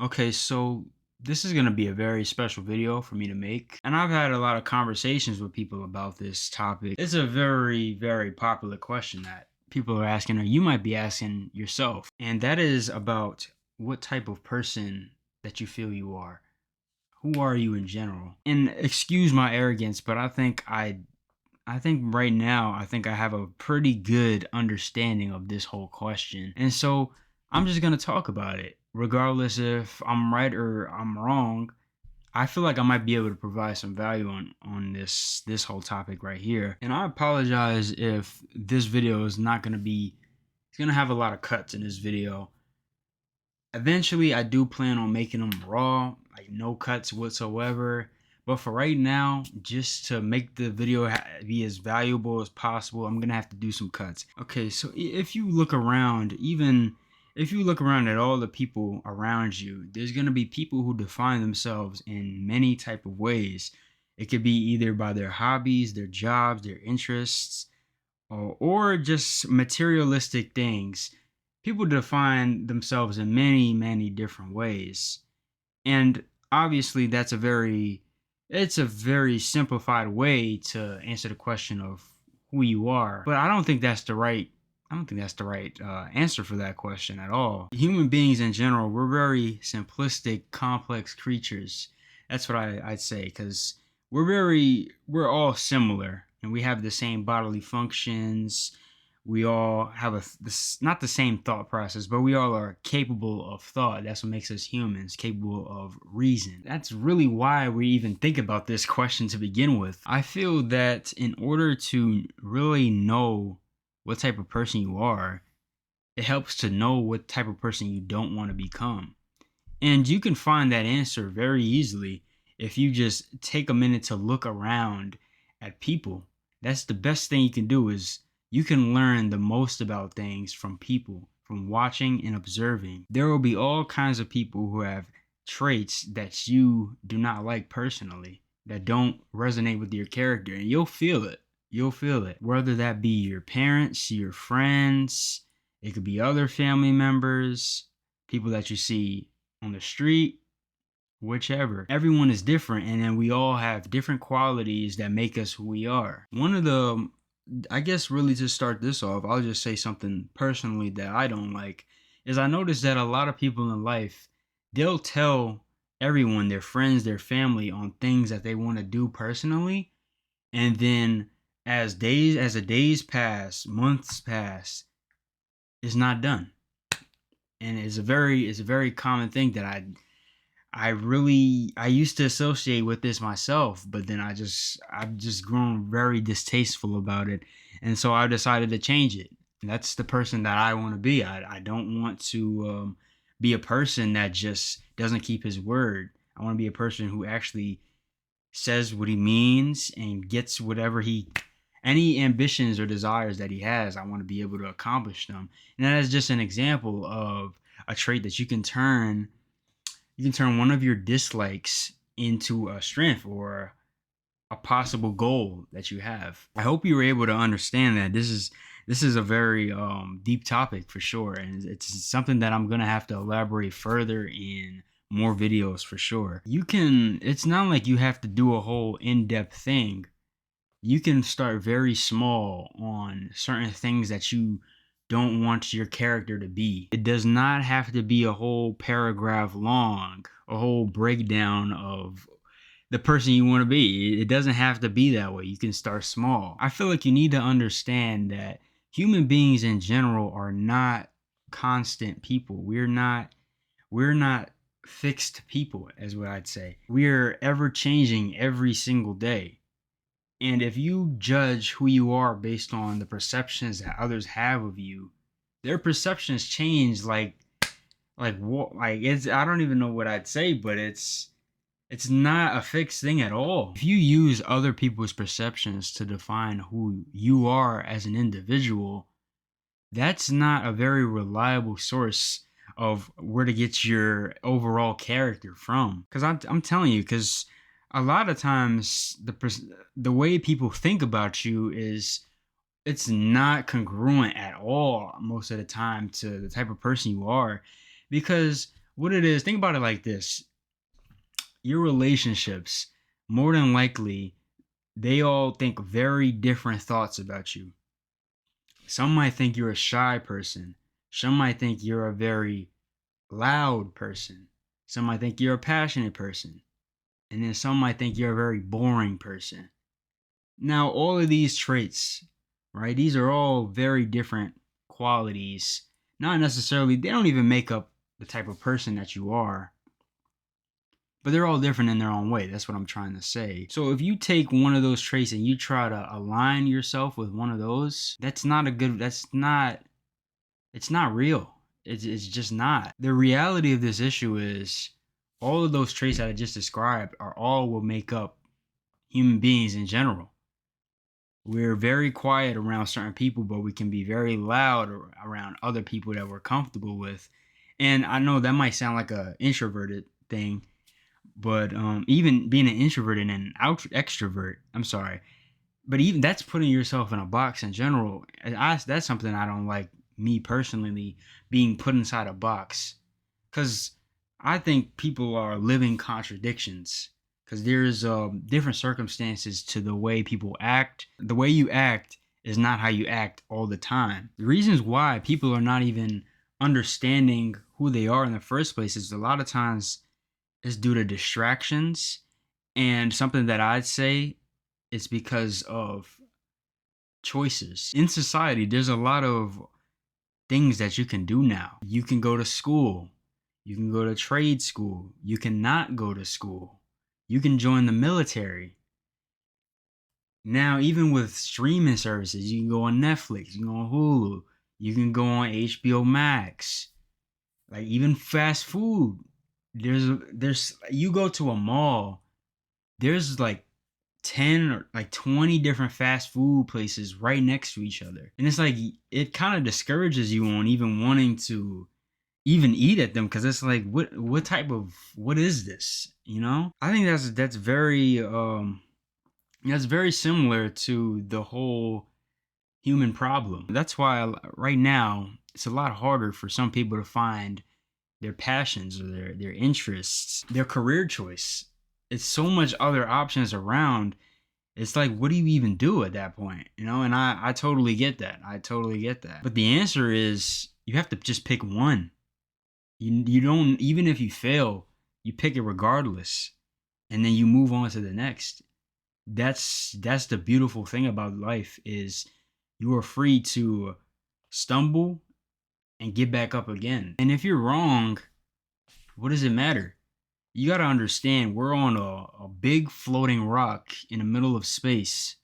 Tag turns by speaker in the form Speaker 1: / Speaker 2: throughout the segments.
Speaker 1: Okay, so this is going to be a very special video for me to make. And I've had a lot of conversations with people about this topic. It's a very, very popular question that people are asking, or you might be asking yourself. And that is about what type of person that you feel you are. Who are you in general? And excuse my arrogance, but I think right now, I think I have a pretty good understanding of this whole question. And so I'm just going to talk about it. Regardless if I'm right or I'm wrong, I feel like I might be able to provide some value on this whole topic right here. And I apologize if this video is not going to be it's going to have a lot of cuts in this video. Eventually, I do plan on making them raw, like no cuts whatsoever. But for right now, just to make the video be as valuable as possible, I'm gonna have to do some cuts. Okay, so if you look around, even if you look around at all the people around you, there's gonna be people who define themselves in many type of ways. It could be either by their hobbies, their jobs, their interests, or just materialistic things. People define themselves in many, many different ways. And obviously it's a very simplified way to answer the question of who you are. But I don't think that's the right answer for that question at all. Human beings in general, we're very simplistic, complex creatures. That's what I'd say, because we're all similar and we have the same bodily functions. We all have not the same thought process, but we all are capable of thought. That's what makes us humans, capable of reason. That's really why we even think about this question to begin with. I feel that in order to really know what type of person you are, it helps to know what type of person you don't want to become. And you can find that answer very easily if you just take a minute to look around at people. That's the best thing you can do, is you can learn the most about things from people, from watching and observing. There will be all kinds of people who have traits that you do not like personally, that don't resonate with your character, and you'll feel it. You'll feel it. Whether that be your parents, your friends, it could be other family members, people that you see on the street, whichever. Everyone is different, and then we all have different qualities that make us who we are. I guess really to start this off, I'll just say something personally that I don't like, is I notice that a lot of people in life, they'll tell everyone, their friends, their family, on things that they want to do personally, and then as the days pass, months pass, it's not done. And it's a very common thing that I used to associate with this myself, but then I've just grown very distasteful about it, and so I decided to change it. And that's the person that I want to be. I don't want to be a person that just doesn't keep his word. I want to be a person who actually says what he means and gets whatever he any ambitions or desires that he has. I want to be able to accomplish them. And that is just an example of a trait that you can turn one of your dislikes into a strength or a possible goal that you have. I hope you were able to understand that this is a very deep topic for sure, and it's something that I'm gonna have to elaborate further in more videos for sure. It's not like you have to do a whole in-depth thing. You can start very small on certain things that you don't want your character to be. It does not have to be a whole paragraph long, a whole breakdown of the person you want to be. It doesn't have to be that way. You can start small. I feel like you need to understand that human beings in general are not constant people. We're not fixed people, as what I'd say. We're ever changing every single day. And if you judge who you are based on the perceptions that others have of you, their perceptions change like what, like it's I don't even know what I'd say, but it's not a fixed thing at all. If you use other people's perceptions to define who you are as an individual, that's not a very reliable source of where to get your overall character from. Because I'm telling you, because a lot of times the way people think about you is it's not congruent at all most of the time to the type of person you are, because what it is, think about it like this. Your relationships, more than likely, they all think very different thoughts about you. Some might think you're a shy person. Some might think you're a very loud person. Some might think you're a passionate person. And then some might think you're a very boring person. Now, all of these traits, right? These are all very different qualities. Not necessarily, they don't even make up the type of person that you are, but they're all different in their own way. That's what I'm trying to say. So if you take one of those traits and you try to align yourself with one of those, it's not real. It's just not. The reality of this issue is all of those traits that I just described are all what make up human beings in general. We're very quiet around certain people, but we can be very loud around other people that we're comfortable with. And I know that might sound like a introverted thing, but even being an introvert and an extrovert, I'm sorry, but even that's putting yourself in a box in general. That's something I don't like, me personally, being put inside a box, because I think people are living contradictions. Because there's different circumstances to the way people act. The way you act is not how you act all the time. The reasons why people are not even understanding who they are in the first place is a lot of times is due to distractions, and something that I'd say is because of choices. In society, there's a lot of things that you can do now. You can go to school. You can go to trade school. You cannot go to school. You can join the military. Now, even with streaming services, you can go on Netflix, you can go on Hulu, you can go on HBO Max. Like even fast food. There's you go to a mall, there's like 10 or like 20 different fast food places right next to each other. And it's like it kind of discourages you on even wanting to even eat at them, because it's like what type of, what is this? You know? I think that's very similar to the whole human problem. That's why right now it's a lot harder for some people to find their passions or their interests, their career choice. It's so much other options around. It's like, what do you even do at that point? You know, and I totally get that. I totally get that. But the answer is you have to just pick one. You don't, even if you fail, you pick it regardless. And then you move on to the next. That's the beautiful thing about life, is you are free to stumble and get back up again. And if you're wrong, what does it matter? You got to understand, we're on a big floating rock in the middle of space.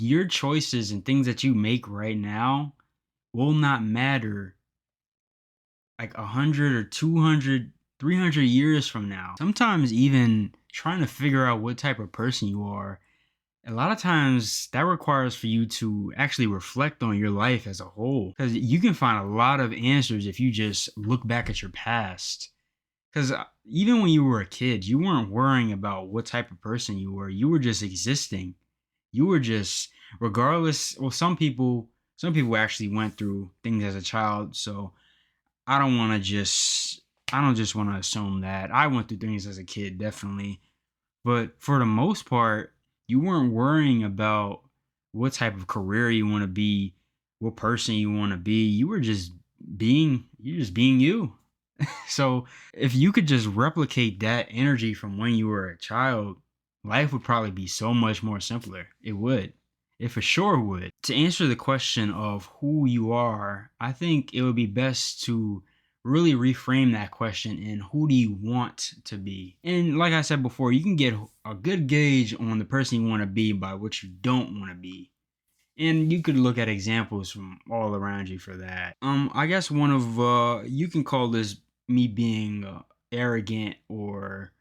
Speaker 1: Your choices and things that you make right now will not matter like 100 or 200, 300 years from now. Sometimes even trying to figure out what type of person you are, a lot of times that requires for you to actually reflect on your life as a whole, because you can find a lot of answers if you just look back at your past. Because even when you were a kid, you weren't worrying about what type of person you were. You were just existing. You were just, regardless. Well, some people actually went through things as a child. So I don't want to just, I don't just want to assume that. I went through things as a kid, definitely. But for the most part, you weren't worrying about what type of career you want to be, what person you want to be. You're just being you. So if you could just replicate that energy from when you were a child, life would probably be so much more simpler. It would. It for sure would. To answer the question of who you are, I think it would be best to really reframe that question in who do you want to be? And like I said before, you can get a good gauge on the person you want to be by what you don't want to be. And you could look at examples from all around you for that. I guess one of you can call this me being arrogant, or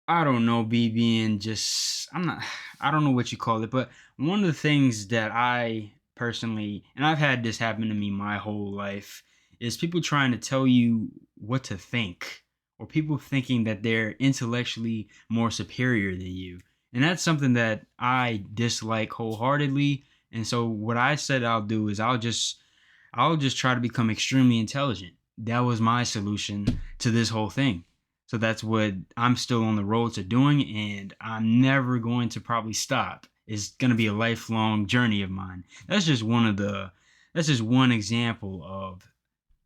Speaker 1: I don't know, be being just, I'm not, I don't know what you call it, but one of the things that I personally, and I've had this happen to me my whole life, is people trying to tell you what to think, or people thinking that they're intellectually more superior than you. And that's something that I dislike wholeheartedly. And so what I said I'll do is I'll just try to become extremely intelligent. that was my solution to this whole thing. So that's what I'm still on the road to doing, and I'm never going to probably stop. It's going to be a lifelong journey of mine. That's just one example of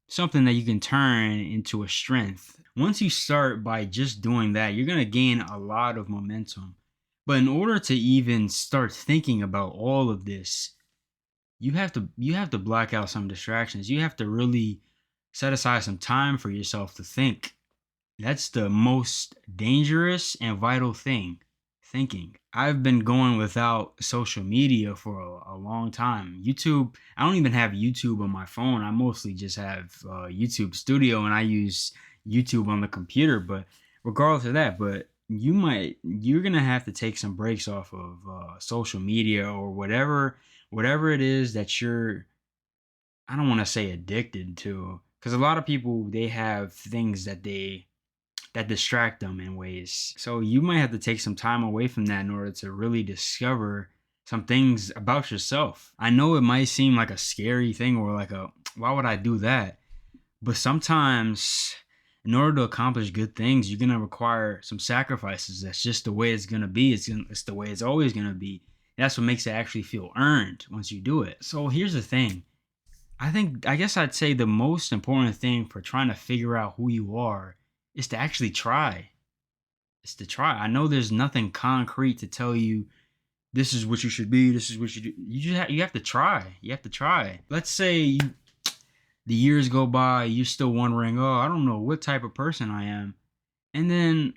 Speaker 1: something that you can turn into a strength. Once you start by just doing that, you're going to gain a lot of momentum. But in order to even start thinking about all of this, you have to block out some distractions. You have to really set aside some time for yourself to think. That's the most dangerous and vital thing, thinking. I've been going without social media for a long time. YouTube, I don't even have YouTube on my phone. I mostly just have YouTube Studio, and I use YouTube on the computer. But regardless of that, but you're gonna have to take some breaks off of social media or whatever it is that you're, I don't want to say addicted to, because a lot of people, they have things that distract them in ways. So you might have to take some time away from that in order to really discover some things about yourself. I know it might seem like a scary thing, or like a, why would I do that? But sometimes in order to accomplish good things, you're going to require some sacrifices. That's just the way it's going to be. It's the way it's always going to be. That's what makes it actually feel earned once you do it. So here's the thing. I guess I'd say the most important thing for trying to figure out who you are is to actually try. It's to try. I know there's nothing concrete to tell you this is what you should be, this is what you do. You have to try. You have to try. Let's say the years go by, you're still wondering, oh, I don't know what type of person I am. And then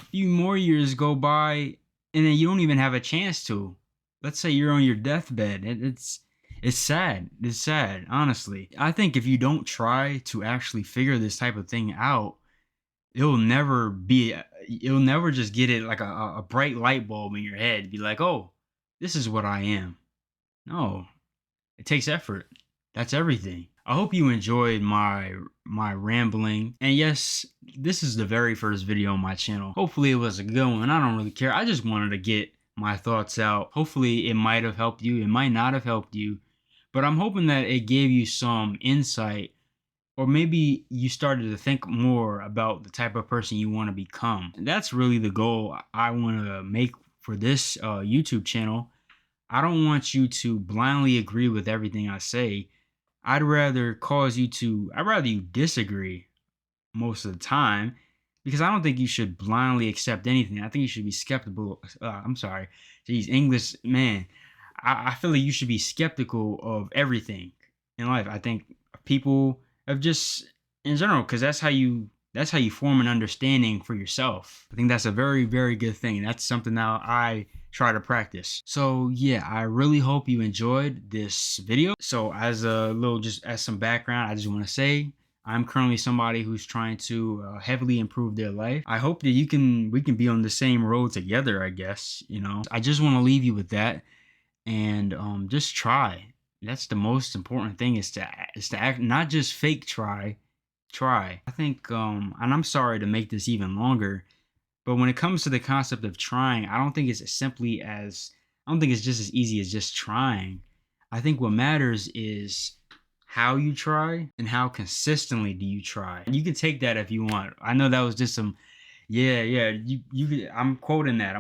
Speaker 1: a few more years go by, and then you don't even have a chance to. Let's say you're on your deathbed. It's sad. It's sad, honestly. I think if you don't try to actually figure this type of thing out, it'll never just get it like a bright light bulb in your head. Be like, oh, this is what I am. No, it takes effort. That's everything. I hope you enjoyed my rambling. And yes, this is the very first video on my channel. Hopefully it was a good one. I don't really care. I just wanted to get my thoughts out. Hopefully it might have helped you. It might not have helped you. But I'm hoping that it gave you some insight, or maybe you started to think more about the type of person you want to become. And that's really the goal I want to make for this YouTube channel. I don't want you to blindly agree with everything I say. I'd rather you disagree most of the time, because I don't think you should blindly accept anything. I think you should be skeptical. I'm sorry. Geez, English, man. I feel like you should be skeptical of everything in life. I think people of just in general, because that's how you form an understanding for yourself. I think that's a very, very good thing. That's something that I try to practice. So yeah, I really hope you enjoyed this video. So as some background, I just want to say I'm currently somebody who's trying to heavily improve their life. I hope that we can be on the same road together, I guess. I just want to leave you with that. And just try. That's the most important thing, is to act, not just fake try. I think and I'm sorry to make this even longer, but when it comes to the concept of trying, I don't think it's just as easy as just trying. I think what matters is how you try and how consistently do you try. You can take that if you want. I know that was just some, yeah, I'm quoting that.